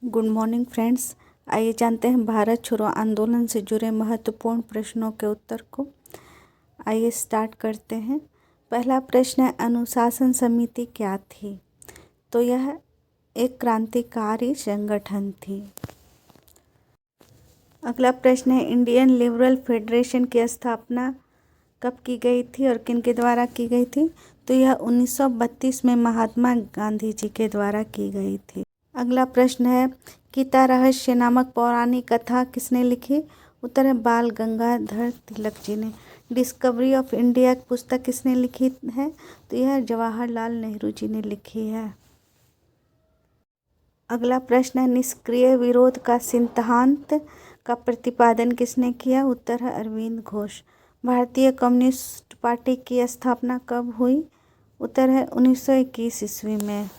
Good morning friends. आइए जानते हैं भारत छोड़ो आंदोलन से जुड़े महत्वपूर्ण प्रश्नों के उत्तर को। आइए स्टार्ट करते हैं। पहला प्रश्न है, अनुशासन समिति क्या थी? तो यह एक क्रांतिकारी संगठन थी। अगला प्रश्न है, इंडियन लिबरल फेडरेशन की स्थापना कब की गई थी और किन के द्वारा की गई थी? तो यह 1932 में महात्मा गांधी जी के द्वारा की गई थी। अगला प्रश्न है, गीता रहस्य नामक पौराणिक कथा किसने लिखी? उत्तर है बाल गंगाधर तिलक जी ने। डिस्कवरी ऑफ इंडिया पुस्तक किसने लिखी है? तो यह जवाहरलाल नेहरू जी ने लिखी है। अगला प्रश्न है, निष्क्रिय विरोध का सिद्धांत का प्रतिपादन किसने किया? उत्तर है अरविंद घोष। भारतीय कम्युनिस्ट पार्टी की स्थापना कब हुई? उत्तर है 1921 ईस्वी में।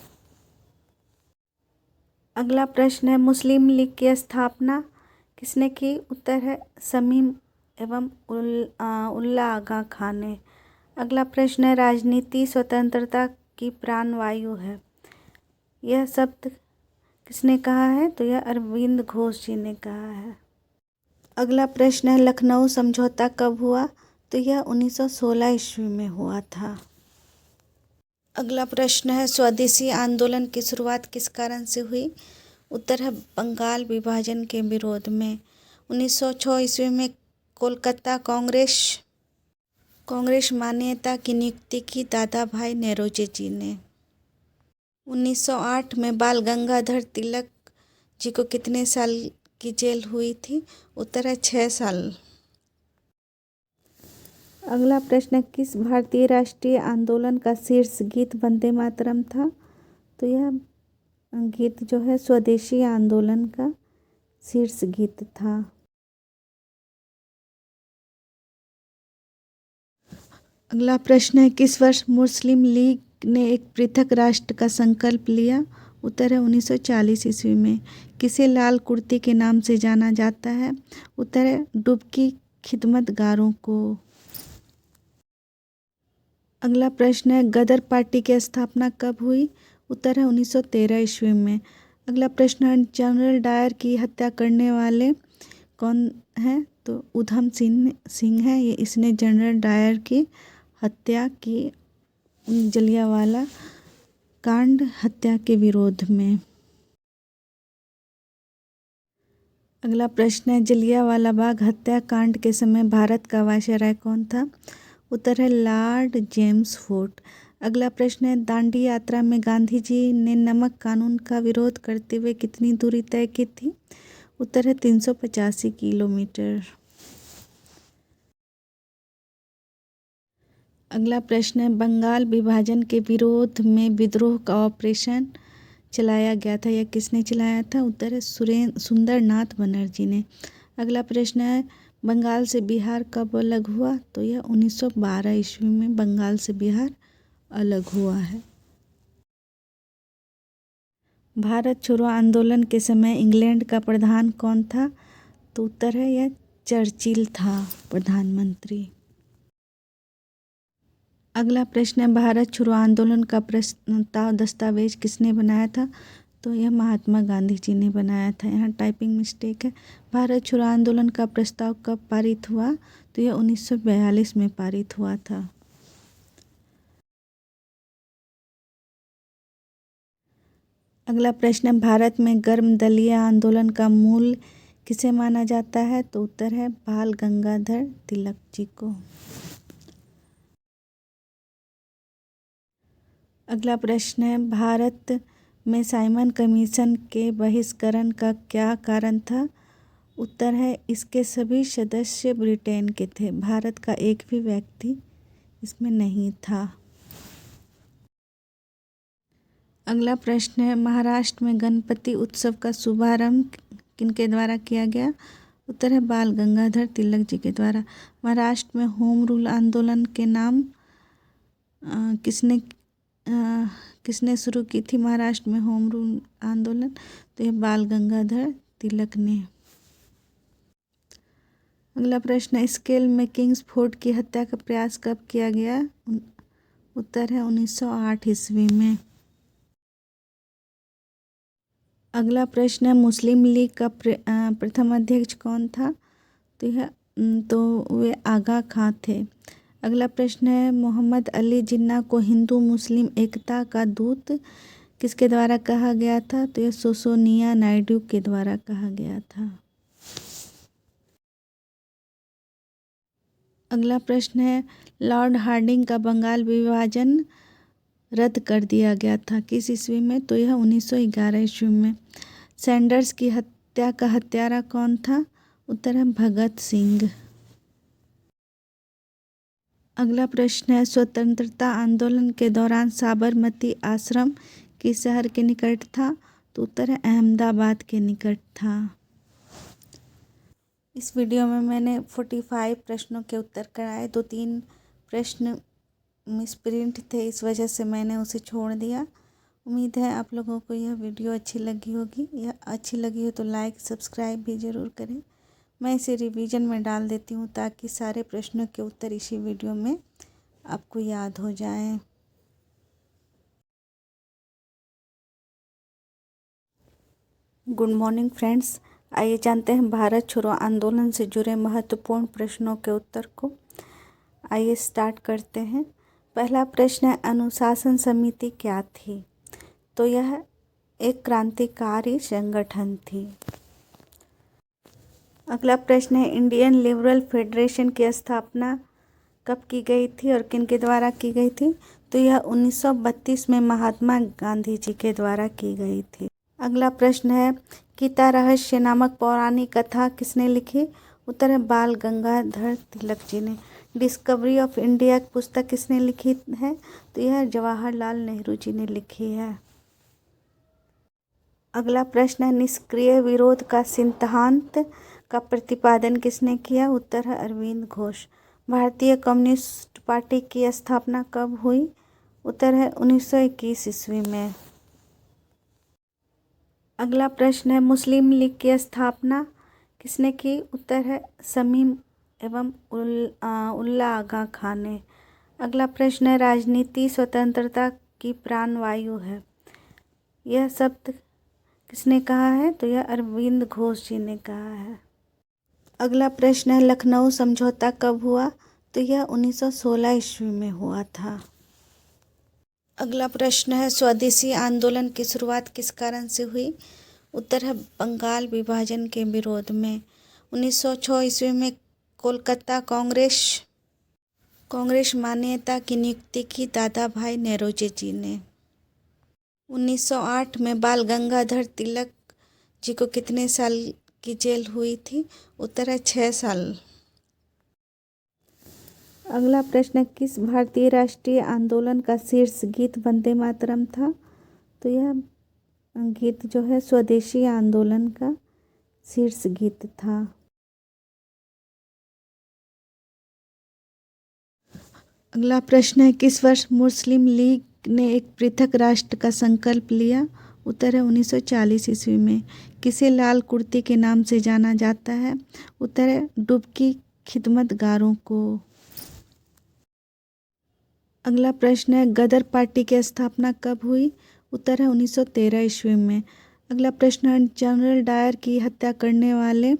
अगला प्रश्न है, मुस्लिम लीग की स्थापना किसने की? उत्तर है शमीम एवं उल्ला आगा खान ने। अगला प्रश्न है, राजनीति स्वतंत्रता की प्राणवायु है, यह शब्द किसने कहा है? तो यह अरविंद घोष जी ने कहा है। अगला प्रश्न है, लखनऊ समझौता कब हुआ? तो यह 1916 ईस्वी में हुआ था। अगला प्रश्न है, स्वदेशी आंदोलन की शुरुआत किस कारण से हुई? उत्तर है बंगाल विभाजन के विरोध में। 1906 ईस्वी में कोलकाता कांग्रेस मान्यता की नियुक्ति की दादा भाई नौरोजी जी ने। 1908 में बाल गंगाधर तिलक जी को कितने साल की जेल हुई थी? उत्तर है 6 साल। अगला प्रश्न, किस भारतीय राष्ट्रीय आंदोलन का शीर्ष गीत वंदे मातरम था? तो यह गीत जो है स्वदेशी आंदोलन का शीर्ष गीत था। अगला प्रश्न है, किस वर्ष मुस्लिम लीग ने एक पृथक राष्ट्र का संकल्प लिया? उत्तर है 1940 ईस्वी में। किसे लाल कुर्ती के नाम से जाना जाता है? उत्तर है डुबकी खिदमतगारों को। अगला प्रश्न है, गदर पार्टी की स्थापना कब हुई? उत्तर है 1913 ईस्वी में। अगला प्रश्न है, जनरल डायर की हत्या करने वाले कौन हैं? तो उधम सिंह है, ये इसने जनरल डायर की हत्या की जलियांवाला कांड हत्या के विरोध में। अगला प्रश्न है, जलियांवाला बाग हत्याकांड के समय भारत का वायसराय कौन था? उत्तर है लॉर्ड जेम्स फोर्ड। अगला प्रश्न है, दांडी यात्रा में गांधी जी ने नमक कानून का विरोध करते हुए कितनी दूरी तय की थी? उत्तर है 385 किलोमीटर। अगला प्रश्न है, बंगाल विभाजन के विरोध में विद्रोह का ऑपरेशन चलाया गया था, यह किसने चलाया था? उत्तर है सुंदरनाथ बनर्जी ने। अगला प्रश्न है, बंगाल से बिहार कब अलग हुआ? तो यह 1912 ईस्वी में बंगाल से बिहार अलग हुआ है। भारत छोड़ो आंदोलन के समय इंग्लैंड का प्रधान कौन था? तो उत्तर है यह चर्चिल था प्रधानमंत्री। अगला प्रश्न है, भारत छोड़ो आंदोलन का प्रस्ताव दस्तावेज किसने बनाया था? तो यह महात्मा गांधी जी ने बनाया था। यहाँ टाइपिंग मिस्टेक है। भारत छोड़ो आंदोलन का प्रस्ताव कब पारित हुआ? तो यह 1942 में पारित हुआ था। अगला प्रश्न है, भारत में गर्म दलीय आंदोलन का मूल किसे माना जाता है? तो उत्तर है बाल गंगाधर तिलक जी को। अगला प्रश्न है, भारत में साइमन कमीशन के बहिष्करण का क्या कारण था? उत्तर है इसके सभी सदस्य ब्रिटेन के थे, भारत का एक भी व्यक्ति इसमें नहीं था। अगला प्रश्न है, महाराष्ट्र में गणपति उत्सव का शुभारंभ किनके द्वारा किया गया? उत्तर है बाल गंगाधर तिलक जी के द्वारा। महाराष्ट्र में होम रूल आंदोलन के नाम किसने शुरू की थी? महाराष्ट्र में होम रूल आंदोलन, तो यह बाल गंगाधर तिलक ने। अगला प्रश्न है, स्केल में किंग्सफोर्ड की हत्या का प्रयास कब किया गया? उत्तर है 1908 ईस्वी में। अगला प्रश्न है मुस्लिम लीग का प्रथम अध्यक्ष कौन था? तो वे आगा खां थे। अगला प्रश्न है मोहम्मद अली जिन्ना को हिंदू मुस्लिम एकता का दूत किसके द्वारा कहा गया था? तो यह सोसोनिया नायडू के द्वारा कहा गया था। अगला प्रश्न है लॉर्ड हार्डिंग का बंगाल विभाजन रद्द कर दिया गया था किस ईस्वी में? तो यह 1911 ईस्वी में। सैंडर्स की हत्या का हत्यारा कौन था? उत्तर है भगत सिंह। अगला प्रश्न है स्वतंत्रता आंदोलन के दौरान साबरमती आश्रम किस शहर के निकट था? तो उत्तर है अहमदाबाद के निकट था। इस वीडियो में मैंने 45 प्रश्नों के उत्तर कराए। 2-3 प्रश्न मिसप्रिंट थे, इस वजह से मैंने उसे छोड़ दिया। उम्मीद है आप लोगों को यह वीडियो अच्छी लगी होगी। या अच्छी लगी हो तो लाइक सब्सक्राइब भी ज़रूर करें। मैं इसे रिवीजन में डाल देती हूँ ताकि सारे प्रश्नों के उत्तर इसी वीडियो में आपको याद हो जाएं। गुड मॉर्निंग फ्रेंड्स, आइए जानते हैं भारत छोड़ो आंदोलन से जुड़े महत्वपूर्ण प्रश्नों के उत्तर को। आइए स्टार्ट करते हैं। पहला प्रश्न है अनुशासन समिति क्या थी? तो यह एक क्रांतिकारी संगठन थी। अगला प्रश्न है इंडियन लिबरल फेडरेशन की स्थापना कब की गई थी और किन के द्वारा की गई थी? तो यह 1932 में महात्मा गांधी जी के द्वारा की गई थी। अगला प्रश्न है गीता रहस्य नामक पौराणिक कथा किसने लिखी? उत्तर है बाल गंगाधर तिलक जी ने। डिस्कवरी ऑफ इंडिया पुस्तक किसने लिखी है? तो यह जवाहरलाल नेहरू जी ने लिखी है। अगला प्रश्न है निष्क्रिय विरोध का सिद्धांत का प्रतिपादन किसने किया? उत्तर है अरविंद घोष। भारतीय कम्युनिस्ट पार्टी की स्थापना कब हुई? उत्तर है 1921 ईस्वी में। अगला प्रश्न है मुस्लिम लीग की स्थापना किसने की? उत्तर है शमीम एवं उल्ला आगा खां ने। अगला प्रश्न है राजनीति स्वतंत्रता की प्राणवायु है, यह शब्द किसने कहा है? तो यह अरविंद घोष जी ने कहा है। अगला प्रश्न है लखनऊ समझौता कब हुआ? तो यह 1916 ईस्वी में हुआ था। अगला प्रश्न है स्वदेशी आंदोलन की शुरुआत किस कारण से हुई? उत्तर है बंगाल विभाजन के विरोध में। 1906 ईस्वी में कोलकाता कांग्रेस मान्यता की नियुक्ति की दादा भाई नौरोजी जी ने। 1908 में बाल गंगाधर तिलक जी को कितने साल की जेल हुई थी? उत्तर है 6 साल। अगला प्रश्न किस भारतीय राष्ट्रीय आंदोलन का शीर्ष गीत वंदे मातरम था? तो यह गीत जो है स्वदेशी आंदोलन का शीर्ष गीत था। अगला प्रश्न है किस वर्ष मुस्लिम लीग ने एक पृथक राष्ट्र का संकल्प लिया? उत्तर है 1940 ईस्वी में। किसे लाल कुर्ती के नाम से जाना जाता है? उत्तर है डुबकी खिदमतगारों को। अगला प्रश्न है गदर पार्टी की स्थापना कब हुई? उत्तर है 1913 ईस्वी में। अगला प्रश्न है जनरल डायर की हत्या करने वाले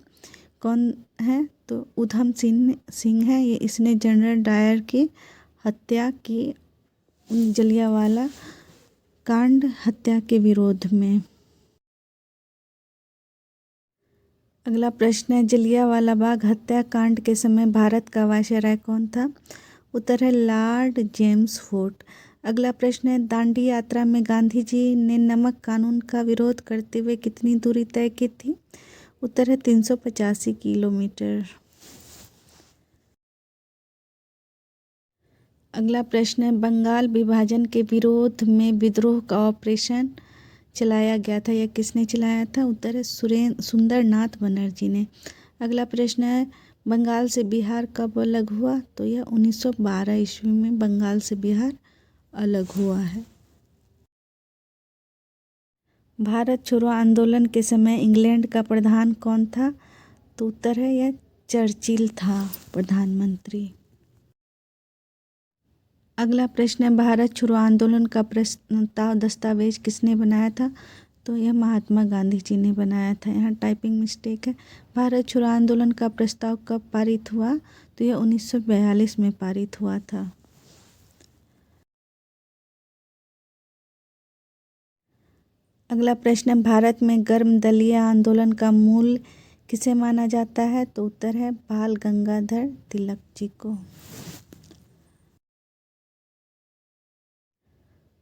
कौन हैं? तो उधम सिंह है, ये इसने जनरल डायर की हत्या की जलियांवाला कांड हत्या के विरोध में। अगला प्रश्न है जलियांवाला बाग हत्याकांड के समय भारत का वायसराय कौन था? उत्तर है लॉर्ड जेम्स फोर्ड। अगला प्रश्न है दांडी यात्रा में गांधी जी ने नमक कानून का विरोध करते हुए कितनी दूरी तय की थी? उत्तर है 385 किलोमीटर। अगला प्रश्न है बंगाल विभाजन के विरोध में विद्रोह का ऑपरेशन चलाया गया था, यह किसने चलाया था? उत्तर है सुंदरनाथ बनर्जी ने। अगला प्रश्न है बंगाल से बिहार कब अलग हुआ? तो यह 1912 ईस्वी में बंगाल से बिहार अलग हुआ है। भारत छोड़ो आंदोलन के समय इंग्लैंड का प्रधान कौन था? तो उत्तर है यह चर्चिल था प्रधानमंत्री। अगला प्रश्न है भारत छोड़ो आंदोलन का प्रस्ताव दस्तावेज किसने बनाया था? तो यह महात्मा गांधी जी ने बनाया था। यहाँ टाइपिंग मिस्टेक है। भारत छोड़ो आंदोलन का प्रस्ताव कब पारित हुआ? तो यह 1942 में पारित हुआ था। अगला प्रश्न है, भारत में गर्म दलीय आंदोलन का मूल किसे माना जाता है? तो उत्तर है बाल गंगाधर तिलक जी को।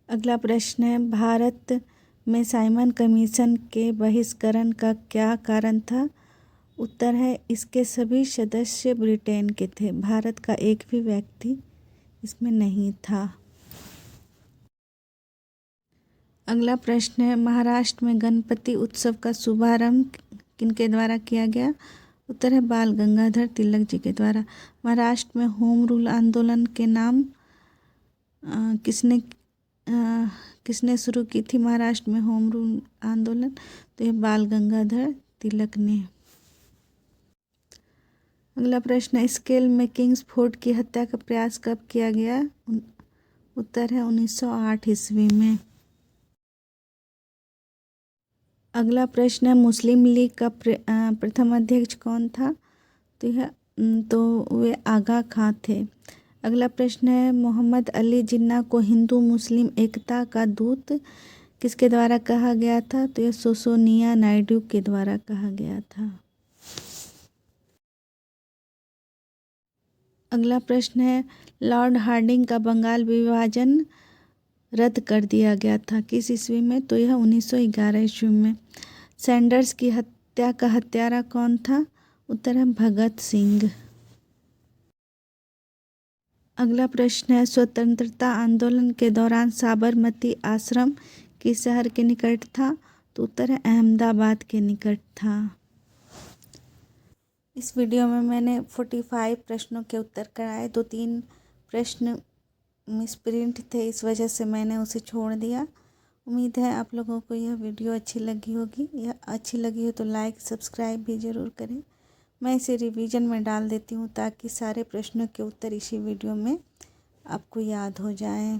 अगला प्रश्न है, भारत में साइमन कमीशन के बहिष्करण का क्या कारण था? उत्तर है इसके सभी सदस्य ब्रिटेन के थे, भारत का एक भी व्यक्ति इसमें नहीं था। अगला प्रश्न है, महाराष्ट्र में गणपति उत्सव का शुभारंभ किनके द्वारा किया गया? उत्तर है बाल गंगाधर तिलक जी के द्वारा। महाराष्ट्र में होम रूल आंदोलन के नाम किसने शुरू की थी? महाराष्ट्र में होम रूल आंदोलन, तो यह बाल गंगाधर तिलक ने। अगला प्रश्न है, स्केल में किंग्सफोर्ड की हत्या का प्रयास कब किया गया? उत्तर है 1908 ईस्वी में। अगला प्रश्न है, मुस्लिम लीग का प्रथम अध्यक्ष कौन था? तो वे आगा खां थे। अगला प्रश्न है, मोहम्मद अली जिन्ना को हिंदू मुस्लिम एकता का दूत किसके द्वारा कहा गया था? तो यह सोसोनिया नायडू के द्वारा कहा गया था। अगला प्रश्न है, लॉर्ड हार्डिंग का बंगाल विभाजन रद्द कर दिया गया था किस ईस्वी में? तो यह 1911 ईस्वी में। सैंडर्स की हत्या का हत्यारा कौन था? उत्तर है भगत सिंह। अगला प्रश्न है, स्वतंत्रता आंदोलन के दौरान साबरमती आश्रम किस शहर के निकट था? तो उत्तर है अहमदाबाद के निकट था। इस वीडियो में मैंने 45 प्रश्नों के उत्तर कराए। 2-3 प्रश्न मिसप्रिंट थे, इस वजह से मैंने उसे छोड़ दिया। उम्मीद है आप लोगों को यह वीडियो अच्छी लगी होगी। यह अच्छी लगी हो तो लाइक सब्सक्राइब भी ज़रूर करें। मैं इसे रिवीजन में डाल देती हूँ ताकि सारे प्रश्नों के उत्तर इसी वीडियो में आपको याद हो जाएं।